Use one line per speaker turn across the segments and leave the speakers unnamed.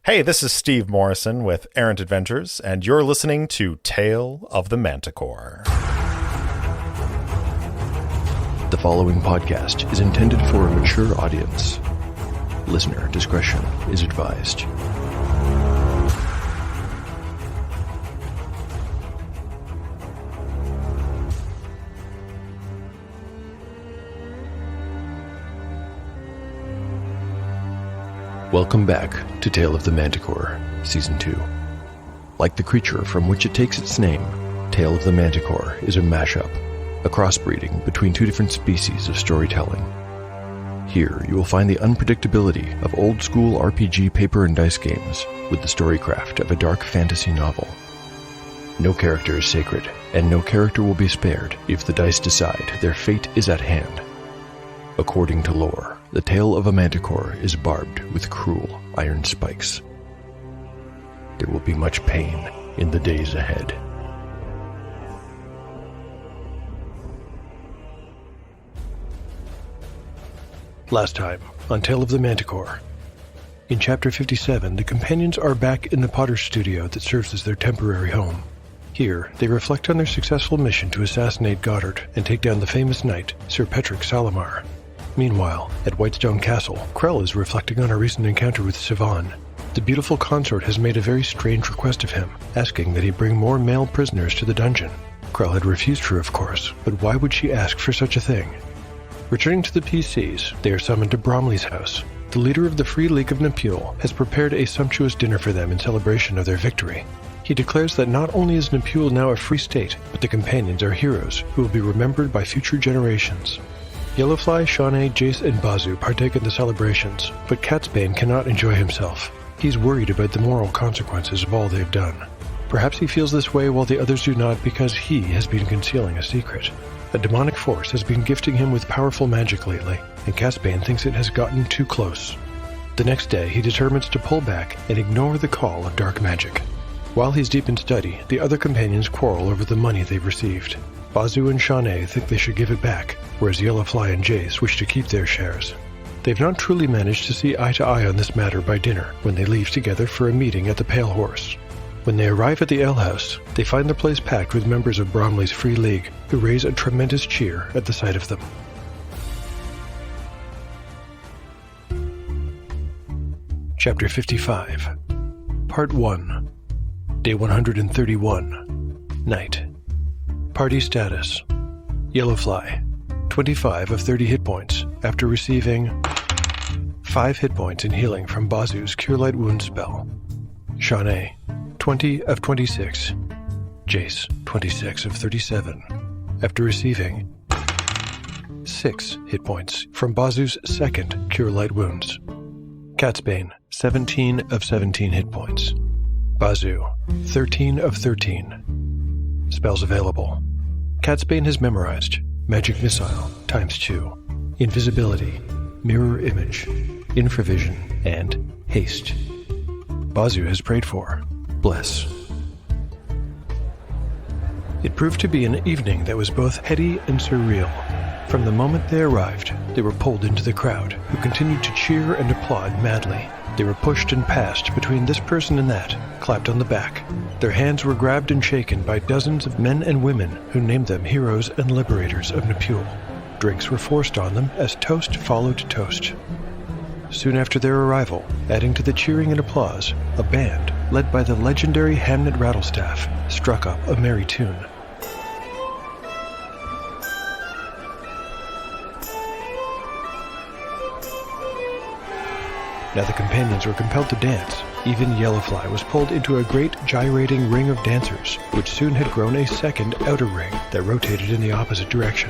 Hey, this is Steve Morrison with Errant Adventures, and you're listening to Tale of the Manticore.
The following podcast is intended for a mature audience. Listener discretion is advised. Welcome back to Tale of the Manticore, Season 2. Like the creature from which it takes its name, Tale of the Manticore is a mashup, a crossbreeding between two different species of storytelling. Here you will find the unpredictability of old-school RPG paper and dice games with the storycraft of a dark fantasy novel. No character is sacred, and no character will be spared if the dice decide their fate is at hand. According to lore, the tail of a manticore is barbed with cruel iron spikes. There will be much pain in the days ahead. Last time on Tale of the Manticore. In Chapter 57, the companions are back in the Potter's studio that serves as their temporary home. Here, they reflect on their successful mission to assassinate Goddard and take down the famous knight, Sir Petrick Salamar. Meanwhile, at Whitestone Castle, Krell is reflecting on a recent encounter with Sivan. The beautiful consort has made a very strange request of him, asking that he bring more male prisoners to the dungeon. Krell had refused her, of course, but why would she ask for such a thing? Returning to the PCs, they are summoned to Bromley's house. The leader of the Free League of Nepul has prepared a sumptuous dinner for them in celebration of their victory. He declares that not only is Nepul now a free state, but the companions are heroes who will be remembered by future generations. Yellowfly, Shawnee, Jace, and Bazu partake in the celebrations, but Catsbane cannot enjoy himself. He's worried about the moral consequences of all they've done. Perhaps he feels this way while the others do not because he has been concealing a secret. A demonic force has been gifting him with powerful magic lately, and Catsbane thinks it has gotten too close. The next day, he determines to pull back and ignore the call of dark magic. While he's deep in study, the other companions quarrel over the money they've received. Bazu and Shawnee think they should give it back, whereas Yellowfly and Jace wish to keep their shares. They've not truly managed to see eye to eye on this matter by dinner, when they leave together for a meeting at the Pale Horse. When they arrive at the alehouse, they find the place packed with members of Bromley's Free League, who raise a tremendous cheer at the sight of them. Chapter 55 Part 1 Day 131 Night. Party status: Yellowfly, 25 of 30 hit points after receiving 5 hit points in healing from Bazu's Cure Light Wound spell. Shawnee, 20 of 26. Jace, 26 of 37 after receiving 6 hit points from Bazu's second Cure Light Wounds. Catsbane, 17 of 17 hit points. Bazu, 13 of 13. Spells available: Catsbane has memorized Magic Missile ×2, Invisibility, Mirror Image, Infravision, and Haste. Bazu has prayed for Bless. It proved to be an evening that was both heady and surreal. From the moment they arrived, they were pulled into the crowd, who continued to cheer and applaud madly. They were pushed and passed between this person and that, clapped on the back. Their hands were grabbed and shaken by dozens of men and women who named them heroes and liberators of Nepul. Drinks were forced on them as toast followed toast. Soon after their arrival, adding to the cheering and applause, a band, led by the legendary Hamnet Rattlestaff, struck up a merry tune. Now the companions were compelled to dance. Even Yellowfly was pulled into a great gyrating ring of dancers, which soon had grown a second outer ring that rotated in the opposite direction.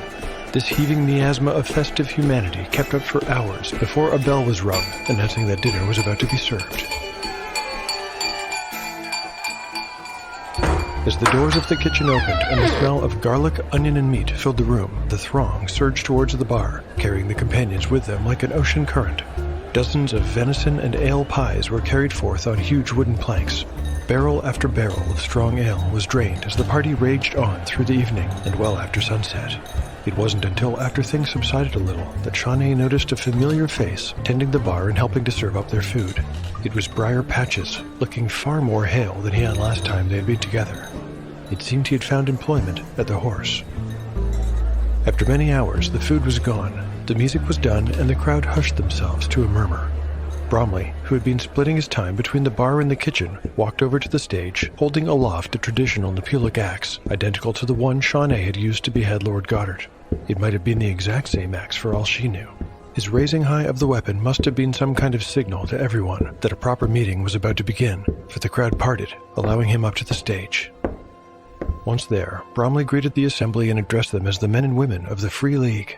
This heaving miasma of festive humanity kept up for hours before a bell was rung, announcing that dinner was about to be served. As the doors of the kitchen opened and the smell of garlic, onion, and meat filled the room, the throng surged towards the bar, carrying the companions with them like an ocean current. Dozens of venison and ale pies were carried forth on huge wooden planks. Barrel after barrel of strong ale was drained as the party raged on through the evening and well after sunset. It wasn't until after things subsided a little that Shawnee noticed a familiar face tending the bar and helping to serve up their food. It was Briar Patches, looking far more hale than he had last time they had been together. It seemed he had found employment at the Horse. After many hours, the food was gone, the music was done, and the crowd hushed themselves to a murmur. Bromley, who had been splitting his time between the bar and the kitchen, walked over to the stage, holding aloft a traditional Nepulic axe, identical to the one Shawnee had used to behead Lord Goddard. It might have been the exact same axe for all she knew. His raising high of the weapon must have been some kind of signal to everyone that a proper meeting was about to begin, for the crowd parted, allowing him up to the stage. Once there, Bromley greeted the assembly and addressed them as the men and women of the Free League.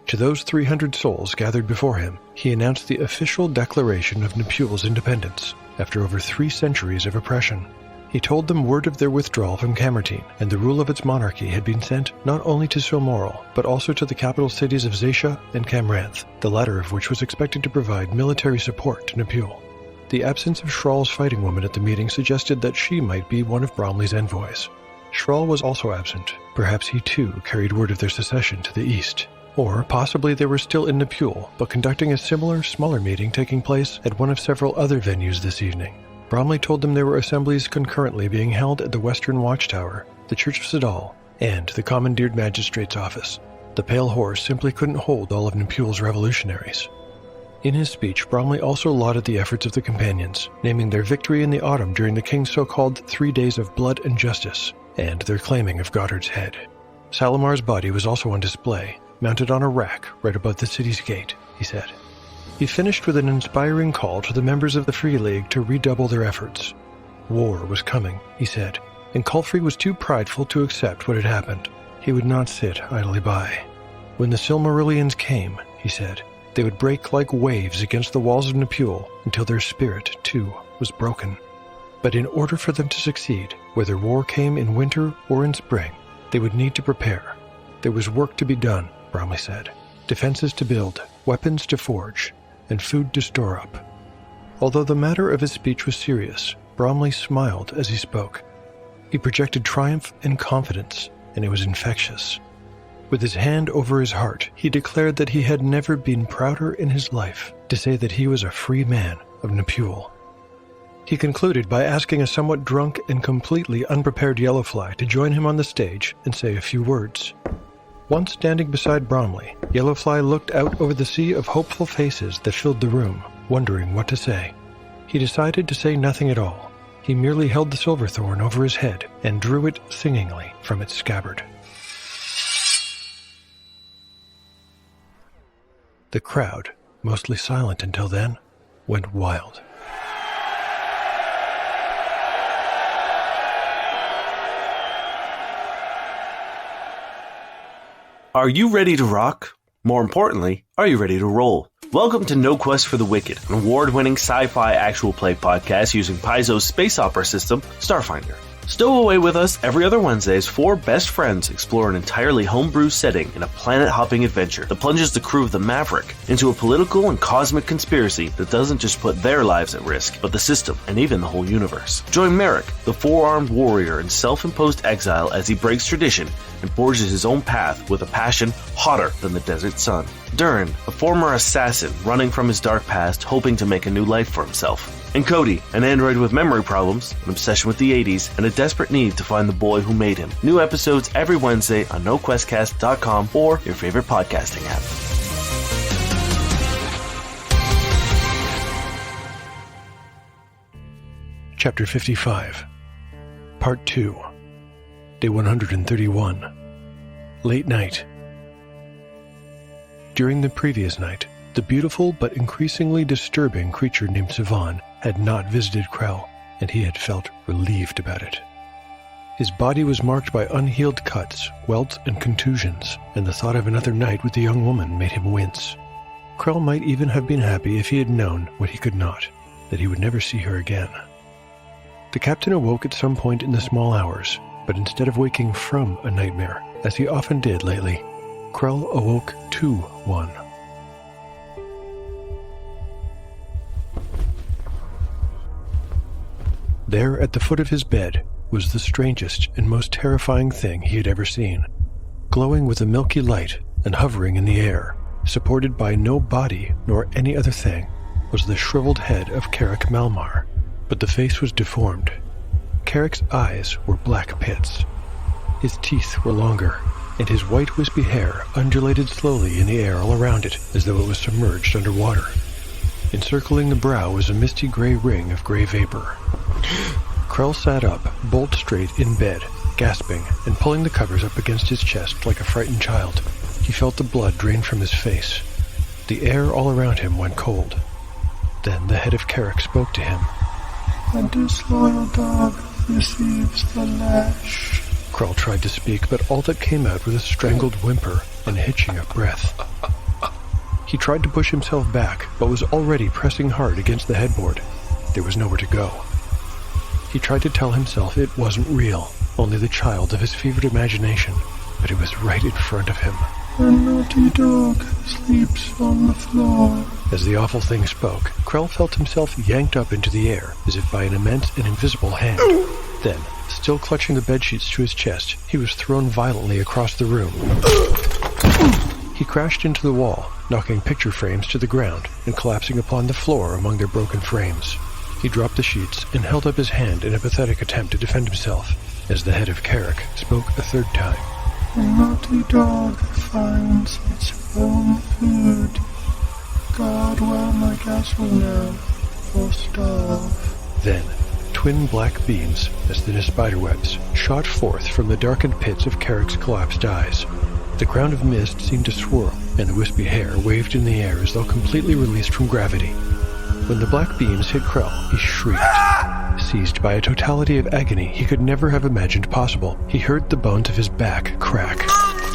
To those 300 souls gathered before him, he announced the official declaration of Nepul's independence after over 3 centuries of oppression. He told them word of their withdrawal from Camertine and the rule of its monarchy had been sent not only to Silmoral, but also to the capital cities of Zaisha and Camranth, the latter of which was expected to provide military support to Nepul. The absence of Shrall's fighting woman at the meeting suggested that she might be one of Bromley's envoys. Shrall was also absent. Perhaps he too carried word of their secession to the east. Or possibly they were still in Nepul, but conducting a similar, smaller meeting taking place at one of several other venues this evening. Bromley told them there were assemblies concurrently being held at the Western Watchtower, the Church of Sidal, and the Commandeered Magistrate's office. The Pale Horse simply couldn't hold all of Nepul's revolutionaries. In his speech, Bromley also lauded the efforts of the companions, naming their victory in the autumn during the king's so-called 3 days of blood and justice, and their claiming of Goddard's head. Salamar's body was also on display, mounted on a rack right above the city's gate, he said. He finished with an inspiring call to the members of the Free League to redouble their efforts. War was coming, he said, and Culfrey was too prideful to accept what had happened. He would not sit idly by. When the Silmarillions came, he said, they would break like waves against the walls of Nepul until their spirit, too, was broken. But in order for them to succeed, whether war came in winter or in spring, they would need to prepare. There was work to be done, Bromley said. Defenses to build, weapons to forge, and food to store up. Although the matter of his speech was serious, Bromley smiled as he spoke. He projected triumph and confidence, and it was infectious. With his hand over his heart, he declared that he had never been prouder in his life to say that he was a free man of Nepul. He concluded by asking a somewhat drunk and completely unprepared Yellowfly to join him on the stage and say a few words. Once standing beside Bromley, Yellowfly looked out over the sea of hopeful faces that filled the room, wondering what to say. He decided to say nothing at all. He merely held the silverthorn over his head and drew it singingly from its scabbard. The crowd, mostly silent until then, went wild.
Are you ready to rock? More importantly, are you ready to roll? Welcome to No Quest for the Wicked, an award-winning sci-fi actual play podcast using Paizo's space opera system, Starfinder. Stow away with us every other Wednesday as 4 best friends explore an entirely homebrew setting in a planet-hopping adventure that plunges the crew of the Maverick into a political and cosmic conspiracy that doesn't just put their lives at risk, but the system and even the whole universe. Join Merrick, the 4-armed warrior in self-imposed exile, as he breaks tradition and forges his own path with a passion hotter than the desert sun. Durin, a former assassin running from his dark past, hoping to make a new life for himself. And Cody, an android with memory problems, an obsession with the 80s, and a desperate need to find the boy who made him. New episodes every Wednesday on NoQuestCast.com or your favorite podcasting app.
Chapter 55, Part 2, Day 131, Late Night. During the previous night, the beautiful but increasingly disturbing creature named Sivan had not visited Krell, and he had felt relieved about it. His body was marked by unhealed cuts, welts, and contusions, and the thought of another night with the young woman made him wince. Krell might even have been happy if he had known what he could not, that he would never see her again. The captain awoke at some point in the small hours, but instead of waking from a nightmare, as he often did lately, Krell awoke to one. There, at the foot of his bed, was the strangest and most terrifying thing he had ever seen. Glowing with a milky light and hovering in the air, supported by no body nor any other thing, was the shriveled head of Carrick Malmar, but the face was deformed. Carrick's eyes were black pits. His teeth were longer, and his white wispy hair undulated slowly in the air all around it as though it was submerged under water. Encircling the brow was a misty gray ring of gray vapor. Krell sat up, bolt straight in bed, gasping and pulling the covers up against his chest like a frightened child. He felt the blood drain from his face. The air all around him went cold. Then the head of Carrick spoke to him.
"A disloyal dog receives the lash."
Krell tried to speak, but all that came out was a strangled whimper and hitching of breath. He tried to push himself back, but was already pressing hard against the headboard. There was nowhere to go. He tried to tell himself it wasn't real, only the child of his fevered imagination, but it was right in front of him.
"A naughty dog sleeps on the floor."
As the awful thing spoke, Krell felt himself yanked up into the air, as if by an immense and invisible hand. Then, still clutching the bedsheets to his chest, he was thrown violently across the room. He crashed into the wall, knocking picture frames to the ground and collapsing upon the floor among their broken frames. He dropped the sheets and held up his hand in a pathetic attempt to defend himself, as the head of Carrick spoke a third time.
"A naughty dog finds its own food. Guard well my castle now, or starve."
Then, twin black beams, as thin as spiderwebs, shot forth from the darkened pits of Carrick's collapsed eyes. The crown of mist seemed to swirl, and the wispy hair waved in the air as though completely released from gravity. When the black beams hit Krell, he shrieked. Seized by a totality of agony he could never have imagined possible, he heard the bones of his back crack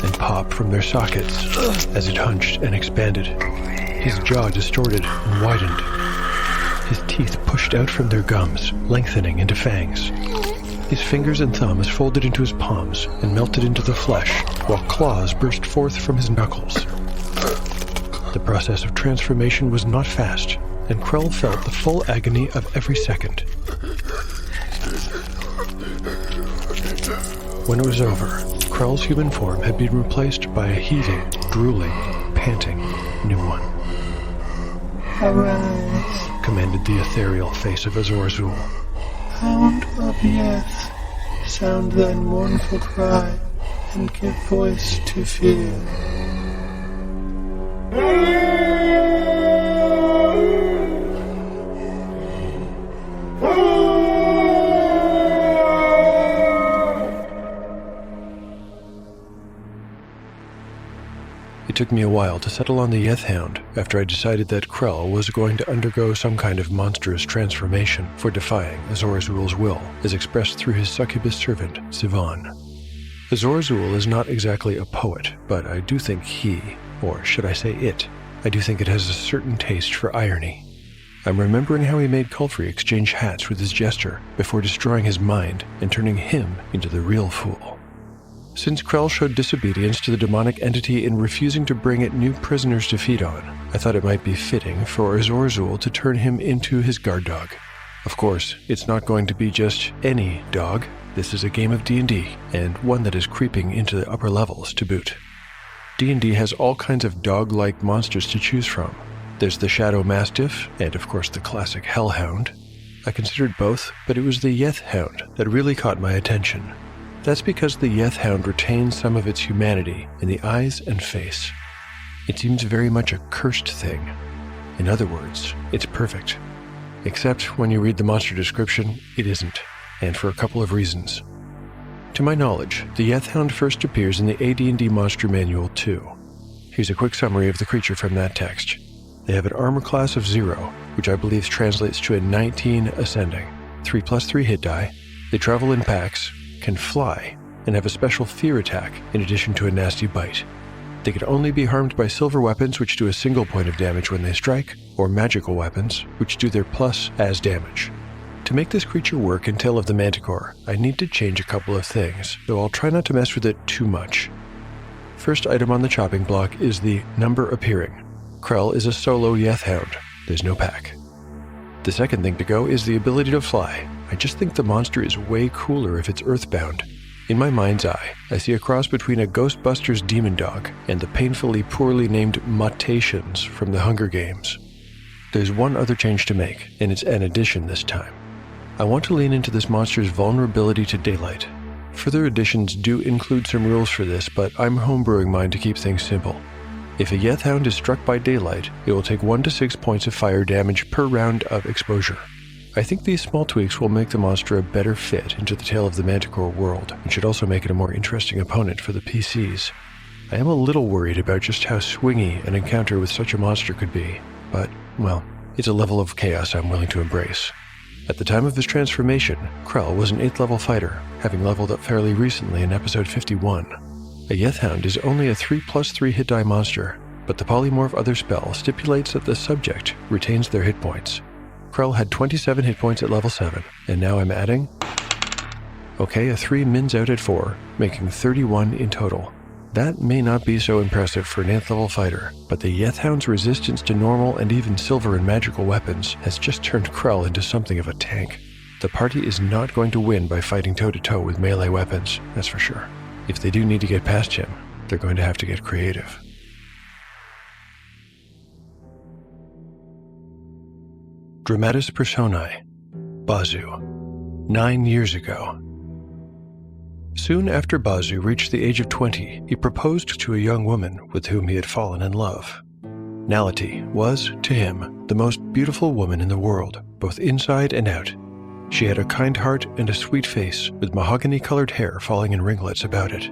and pop from their sockets as it hunched and expanded. His jaw distorted and widened. His teeth pushed out from their gums, lengthening into fangs. His fingers and thumbs folded into his palms and melted into the flesh, while claws burst forth from his knuckles. The process of transformation was not fast, and Krell felt the full agony of every second. When it was over, Krell's human form had been replaced by a heaving, drooling, panting new one.
"Arise,
Commanded the ethereal face of Azor Azul.
hound of Yeth, sound thy mournful cry, and give voice to fear."
It took me a while to settle on the Yeth Hound after I decided that Krell was going to undergo some kind of monstrous transformation for defying Azor Azul's will, as expressed through his succubus servant, Sivan. Azor Azul is not exactly a poet, but I do think he, or should I say it, I do think it has a certain taste for irony. I'm remembering how he made Kulfrey exchange hats with his jester before destroying his mind and turning him into the real fool. Since Krell showed disobedience to the demonic entity in refusing to bring it new prisoners to feed on, I thought it might be fitting for Azor Azul to turn him into his guard dog. Of course, it's not going to be just any dog. This is a game of D&D, and one that is creeping into the upper levels to boot. D&D has all kinds of dog-like monsters to choose from. There's the Shadow Mastiff, and of course the classic Hellhound. I considered both, but it was the Yeth Hound that really caught my attention. That's because the Yeth Hound retains some of its humanity in the eyes and face. It seems very much a cursed thing. In other words, it's perfect. Except when you read the monster description, it isn't, and for a couple of reasons. To my knowledge, the Yeth Hound first appears in the AD&D Monster Manual 2. Here's a quick summary of the creature from that text. They have an armor class of 0, which I believe translates to a 19 ascending, 3+3 hit die. They travel in packs, can fly, and have a special fear attack in addition to a nasty bite. They can only be harmed by silver weapons, which do a single point of damage when they strike, or magical weapons, which do their plus as damage. To make this creature work in Tale of the Manticore, I need to change a couple of things, though I'll try not to mess with it too much. First item on the chopping block is the number appearing. Krell is a solo Yeth Hound. There's no pack. The second thing to go is the ability to fly. I just think the monster is way cooler if it's earthbound. In my mind's eye, I see a cross between a Ghostbusters demon dog and the painfully poorly named mutations from the Hunger Games. There's one other change to make, and it's an addition this time. I want to lean into this monster's vulnerability to daylight. Further additions do include some rules for this, but I'm homebrewing mine to keep things simple. If a Yethhound is struck by daylight, it will take 1 to 6 points of fire damage per round of exposure. I think these small tweaks will make the monster a better fit into the Tale of the Manticore world, and should also make it a more interesting opponent for the PCs. I am a little worried about just how swingy an encounter with such a monster could be, but, well, it's a level of chaos I'm willing to embrace. At the time of his transformation, Krell was an 8th level fighter, having leveled up fairly recently in episode 51. A Yethhound is only a 3+3 hit die monster, but the Polymorph Other spell stipulates that the subject retains their hit points. Krell had 27 hit points at level 7, and now I'm adding... Okay, a 3 mins out at 4, making 31 in total. That may not be so impressive for an 8th level fighter, but the Yethhound's resistance to normal and even silver and magical weapons has just turned Krell into something of a tank. The party is not going to win by fighting toe-to-toe with melee weapons, that's for sure. If they do need to get past him, they're going to have to get creative. Dramatis Personae, Bazu. 9 years ago. Soon after Bazu reached the age of 20, he proposed to a young woman with whom he had fallen in love. Nality was, to him, the most beautiful woman in the world, both inside and out. She had a kind heart and a sweet face, with mahogany-colored hair falling in ringlets about it.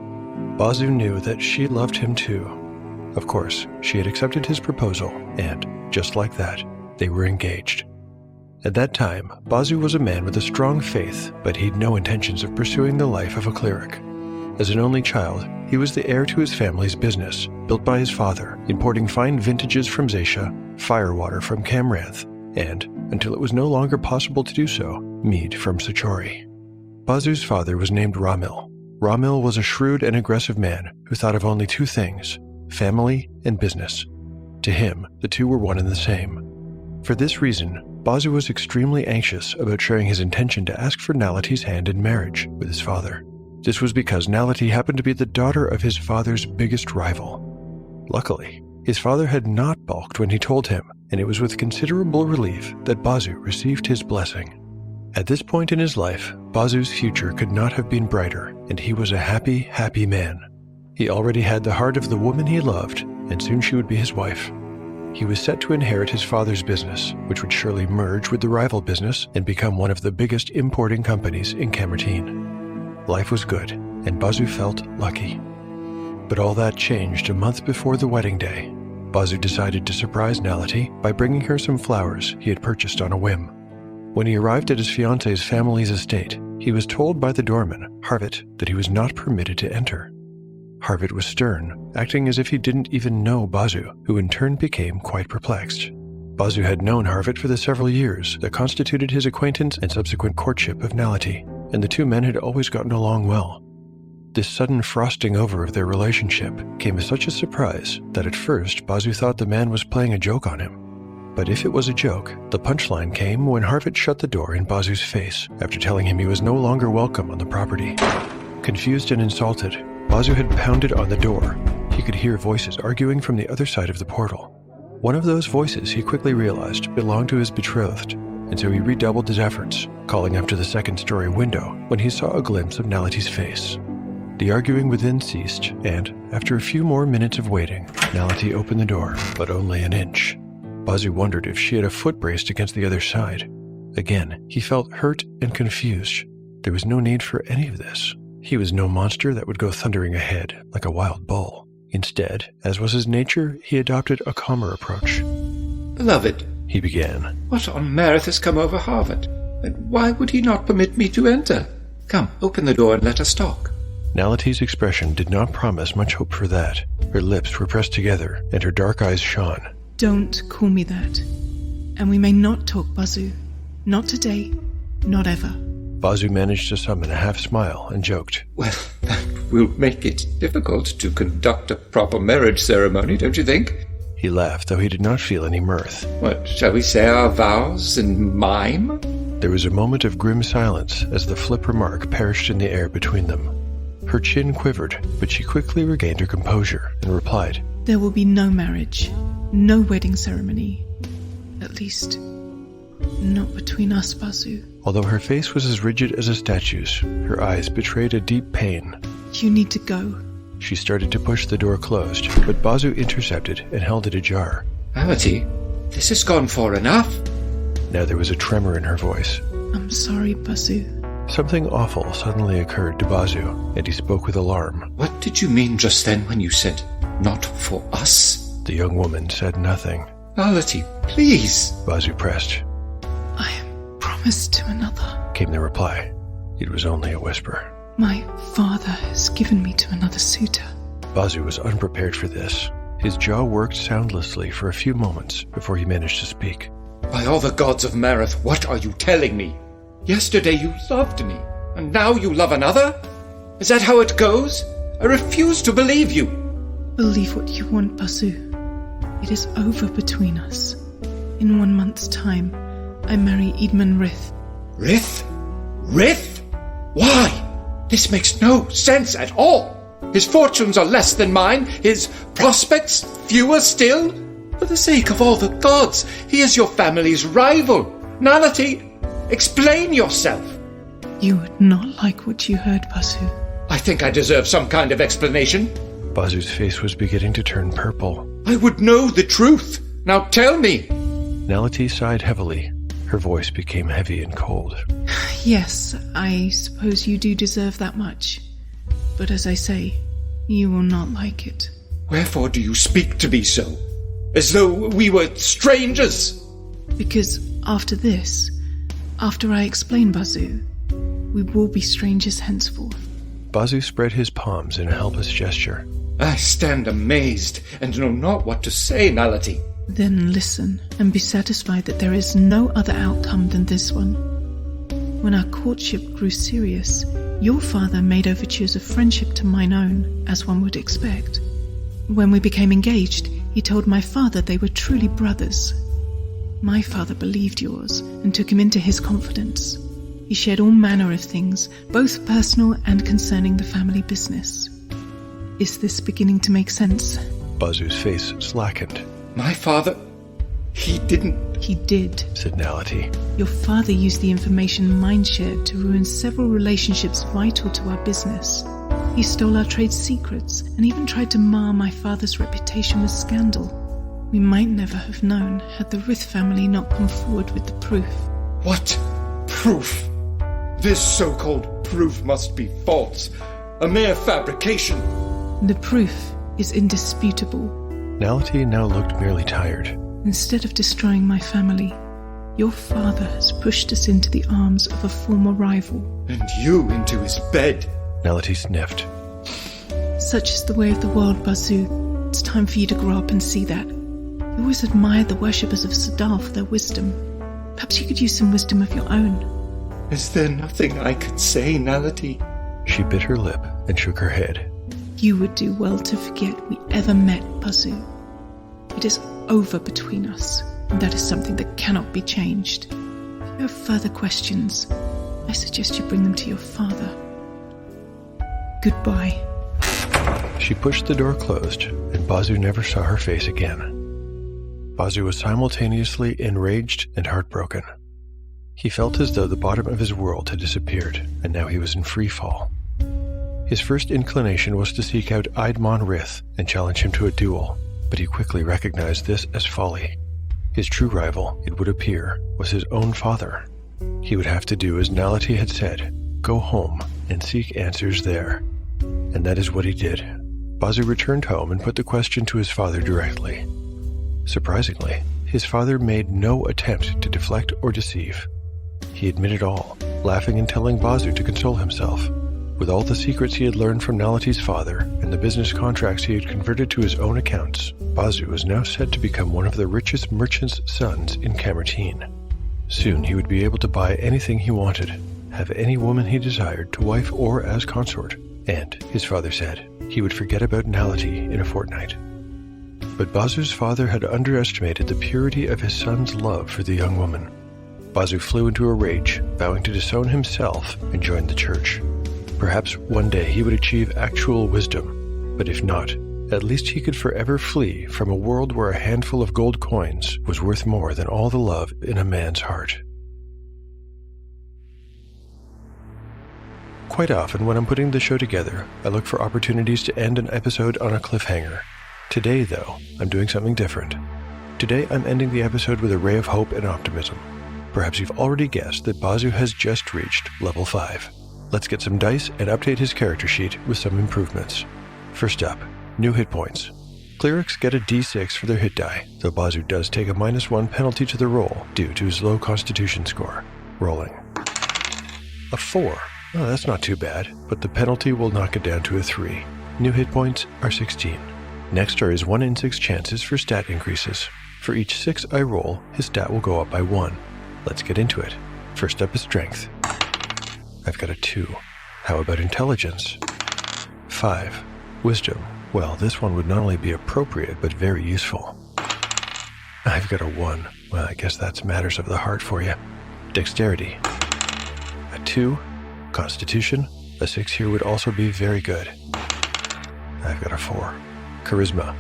Bazu knew that she loved him too. Of course, she had accepted his proposal, and, just like that, they were engaged. At that time, Bazu was a man with a strong faith, but he'd no intentions of pursuing the life of a cleric. As an only child, he was the heir to his family's business, built by his father, importing fine vintages from Zacia, firewater from Camranth, and, until it was no longer possible to do so, mead from Sachori. Bazu's father was named Ramil. Ramil was a shrewd and aggressive man who thought of only 2 things, family and business. To him, the 2 were one and the same. For this reason, Bazu was extremely anxious about sharing his intention to ask for Nality's hand in marriage with his father. This was because Nality happened to be the daughter of his father's biggest rival. Luckily, his father had not balked when he told him, and it was with considerable relief that Bazu received his blessing. At this point in his life, Bazu's future could not have been brighter, and he was a happy, happy man. He already had the heart of the woman he loved, and soon she would be his wife. He was set to inherit his father's business, which would surely merge with the rival business and become one of the biggest importing companies in Camertine. Life was good, and Bazu felt lucky. But all that changed a month before the wedding day. Bazu decided to surprise Nality by bringing her some flowers he had purchased on a whim. When he arrived at his fiancée's family's estate, he was told by the doorman, Harvit, that he was not permitted to enter. Harvit was stern, acting as if he didn't even know Bazu, who in turn became quite perplexed. Bazu had known Harvit for the several years that constituted his acquaintance and subsequent courtship of Nality, and the 2 men had always gotten along well. This sudden frosting over of their relationship came as such a surprise that at first Bazu thought the man was playing a joke on him. But if it was a joke, the punchline came when Harvit shut the door in Bazu's face after telling him he was no longer welcome on the property. Confused and insulted, Bazu had pounded on the door. He could hear voices arguing from the other side of the portal. One of those voices he quickly realized belonged to his betrothed, and so he redoubled his efforts, calling up to the 2nd-story window when he saw a glimpse of Nality's face. The arguing within ceased, and, after a few more minutes of waiting, Nality opened the door, but only an inch. Bazu wondered if she had a foot braced against the other side. Again, he felt hurt and confused. There was no need for any of this. He was no monster that would go thundering ahead like a wild bull. Instead, as was his nature, he adopted a calmer approach.
Beloved,
he began.
What on Marith has come over Harvard? And why would he not permit me to enter? Come, open the door and let us talk.
Nality's expression did not promise much hope for that. Her lips were pressed together, and her dark eyes shone.
Don't call me that. And we may not talk, Bazu. Not today, not ever.
Bazu managed to summon a half-smile and joked.
Well, that will make it difficult to conduct a proper marriage ceremony, don't you think?
He laughed, though he did not feel any mirth.
What, shall we say our vows in mime?
There was a moment of grim silence as the flip remark perished in the air between them. Her chin quivered, but she quickly regained her composure and replied,
There will be no marriage, no wedding ceremony. At least, not between us, Bazu.
Although her face was as rigid as a statue's, her eyes betrayed a deep pain.
You need to go.
She started to push the door closed, but Bazu intercepted and held it ajar.
Ality, this has gone far enough.
Now there was a tremor in her voice.
I'm sorry, Bazu.
Something awful suddenly occurred to Bazu, and he spoke with alarm.
What did you mean just then when you said, not for us?
The young woman said nothing.
Ality, please.
Bazu pressed.
I am promised to another.
Came the reply. It was only a whisper.
My father has given me to another suitor.
Bazu was unprepared for this. His jaw worked soundlessly for a few moments before he managed to speak.
By all the gods of Mareth, what are you telling me? Yesterday you loved me, and now you love another? Is that how it goes? I refuse to believe you.
Believe what you want, Bazu. It is over between us. In 1 month's time, I marry Edmund Rith.
Rith? Rith? Why? This makes no sense at all. His fortunes are less than mine, his prospects fewer still. For the sake of all the gods, he is your family's rival. Nality, explain yourself.
You would not like what you heard, Bazu.
I think I deserve some kind of explanation.
Bazu's face was beginning to turn purple.
I would know the truth. Now tell me.
Nality sighed heavily. Her voice became heavy and cold.
Yes, I suppose you do deserve that much. But as I say, you will not like it.
Wherefore do you speak to me so? As though we were strangers?
Because after this, after I explain Bazu, we will be strangers henceforth.
Bazu spread his palms in a helpless gesture.
I stand amazed and know not what to say, Nality.
Then listen and be satisfied that there is no other outcome than this one. When our courtship grew serious, your father made overtures of friendship to mine own, as one would expect. When we became engaged, he told my father they were truly brothers. My father believed yours and took him into his confidence. He shared all manner of things, both personal and concerning the family business. Is this beginning to make sense?
Bazu's face slackened.
My father, he didn't...
He did.
Said Nality.
Your father used the information mine shared to ruin several relationships vital to our business. He stole our trade secrets and even tried to mar my father's reputation with scandal. We might never have known had the Rith family not come forward with the proof.
What proof? This so-called proof must be false. A mere fabrication.
The proof is indisputable.
Nality now looked merely tired.
Instead of destroying my family, your father has pushed us into the arms of a former rival.
And you into his bed.
Nality sniffed.
Such is the way of the world, Bazu. It's time for you to grow up and see that. You always admired the worshippers of Sadal for their wisdom. Perhaps you could use some wisdom of your own.
Is there nothing I could say, Nality?
She bit her lip and shook her head.
You would do well to forget we ever met, Bazu. It is over between us, and that is something that cannot be changed. If you have further questions, I suggest you bring them to your father. Goodbye.
She pushed the door closed, and Bazu never saw her face again. Bazu was simultaneously enraged and heartbroken. He felt as though the bottom of his world had disappeared, and now he was in free fall. His first inclination was to seek out Eidmon Rith and challenge him to a duel, but he quickly recognized this as folly. His true rival, it would appear, was his own father. He would have to do as Nality had said, go home and seek answers there. And that is what he did. Bazu returned home and put the question to his father directly. Surprisingly, his father made no attempt to deflect or deceive. He admitted all, laughing and telling Bazu to console himself. With all the secrets he had learned from Nality's father and the business contracts he had converted to his own accounts, Bazu was now set to become one of the richest merchants' sons in Camertine. Soon he would be able to buy anything he wanted, have any woman he desired to wife or as consort, and, his father said, he would forget about Nality in a fortnight. But Bazu's father had underestimated the purity of his son's love for the young woman. Bazu flew into a rage, vowing to disown himself and join the church. Perhaps one day he would achieve actual wisdom, but if not, at least he could forever flee from a world where a handful of gold coins was worth more than all the love in a man's heart. Quite often when I'm putting the show together, I look for opportunities to end an episode on a cliffhanger. Today, though, I'm doing something different. Today, I'm ending the episode with a ray of hope and optimism. Perhaps you've already guessed that Bazu has just reached level 5. Let's get some dice and update his character sheet with some improvements. First up, new hit points. Clerics get a d6 for their hit die, though Bazu does take a -1 penalty to the roll due to his low constitution score. Rolling. A 4. Oh, that's not too bad, but the penalty will knock it down to a 3. New hit points are 16. Next are his 1 in 6 chances for stat increases. For each 6 I roll, his stat will go up by 1. Let's get into it. First up is strength. I've got a 2. How about intelligence? 5. Wisdom. Well, this one would not only be appropriate, but very useful. I've got a 1. Well, I guess that's matters of the heart for you. Dexterity. A 2. Constitution. A 6 here would also be very good. I've got a 4. Charisma.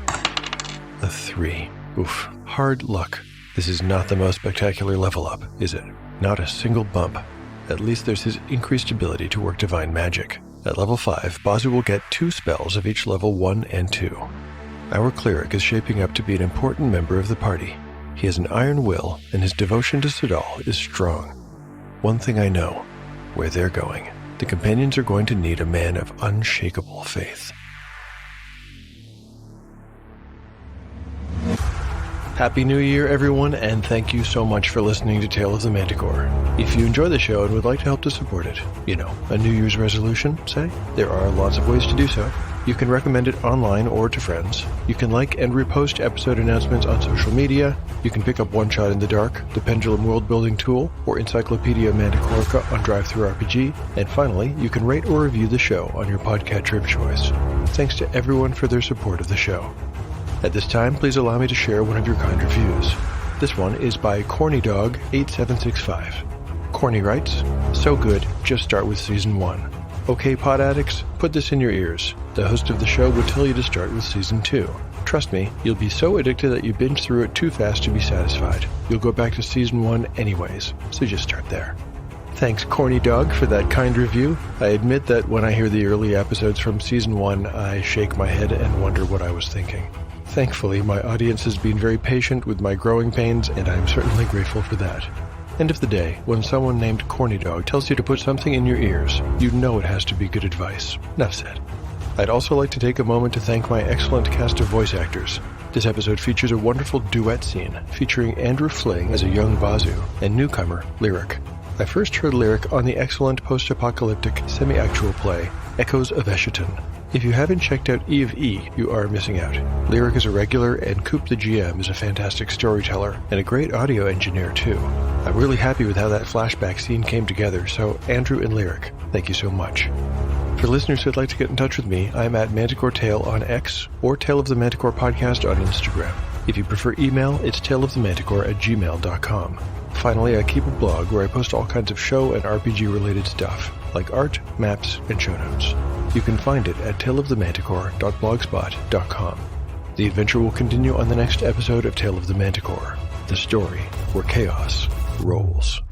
A 3. Oof. Hard luck. This is not the most spectacular level up, is it? Not a single bump. At least there's his increased ability to work divine magic. At level 5, Bazu will get 2 spells of each level 1 and 2. Our cleric is shaping up to be an important member of the party. He has an iron will, and his devotion to Sudal is strong. One thing I know, where they're going, the companions are going to need a man of unshakable faith. Happy New Year, everyone, and thank you so much for listening to Tale of the Manticore. If you enjoy the show and would like to help to support it, a New Year's resolution, say, there are lots of ways to do so. You can recommend it online or to friends. You can like and repost episode announcements on social media. You can pick up One Shot in the Dark, the Pendulum World-Building Tool, or Encyclopedia Manticorica on Drive-Thru-RPG. And finally, you can rate or review the show on your podcatcher of choice. Thanks to everyone for their support of the show. At this time, please allow me to share one of your kind reviews. This one is by CornyDog8765. Corny writes, "So good, just start with Season 1. Okay, pod addicts, put this in your ears. The host of the show would tell you to start with Season 2. Trust me, you'll be so addicted that you binge through it too fast to be satisfied. You'll go back to Season 1 anyways, so just start there." Thanks, Corny Dog, for that kind review. I admit that when I hear the early episodes from Season 1, I shake my head and wonder what I was thinking. Thankfully, my audience has been very patient with my growing pains, and I'm certainly grateful for that. End of the day, when someone named Corny Dog tells you to put something in your ears, you know it has to be good advice. Enough said. I'd also like to take a moment to thank my excellent cast of voice actors. This episode features a wonderful duet scene featuring Andrew Fling as a young Bazu and newcomer Lyric. I first heard Lyric on the excellent post-apocalyptic semi-actual play Echoes of Eschaton. If you haven't checked out E of E, you are missing out. Lyric is a regular, and Coop the GM is a fantastic storyteller, and a great audio engineer too. I'm really happy with how that flashback scene came together, so Andrew and Lyric, thank you so much. For listeners who'd like to get in touch with me, I'm at Manticore Tale on X, or Tale of the Manticore Podcast on Instagram. If you prefer email, it's taleofthemanticore@gmail.com. Finally, I keep a blog where I post all kinds of show and RPG-related stuff, like art, maps, and show notes. You can find it at taleofthemanticore.blogspot.com. The adventure will continue on the next episode of Tale of the Manticore, the story where chaos rolls.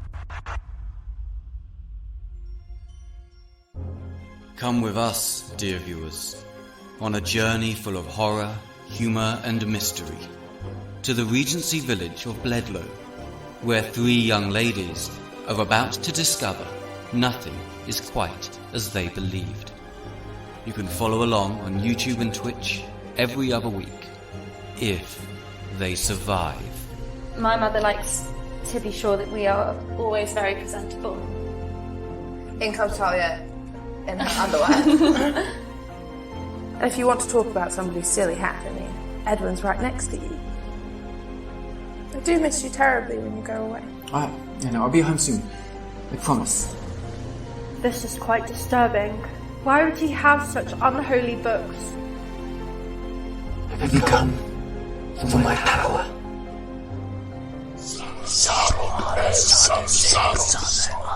Come with us, dear viewers, on a journey full of horror, humor, and mystery, to the Regency village of Bledlow, where 3 young ladies are about to discover nothing is quite as they believed. You can follow along on YouTube and Twitch every other week, if they survive.
My mother likes to be sure that we are always very presentable.
In comes Talia in her underwear.
If you want to talk about somebody's silly happening, Edwin's right next to you. I do miss you terribly when you go away.
I'll be home soon. I promise.
This is quite disturbing. Why would he have such unholy books?
Have you come for my power?
Sorrow. Son of Saddles.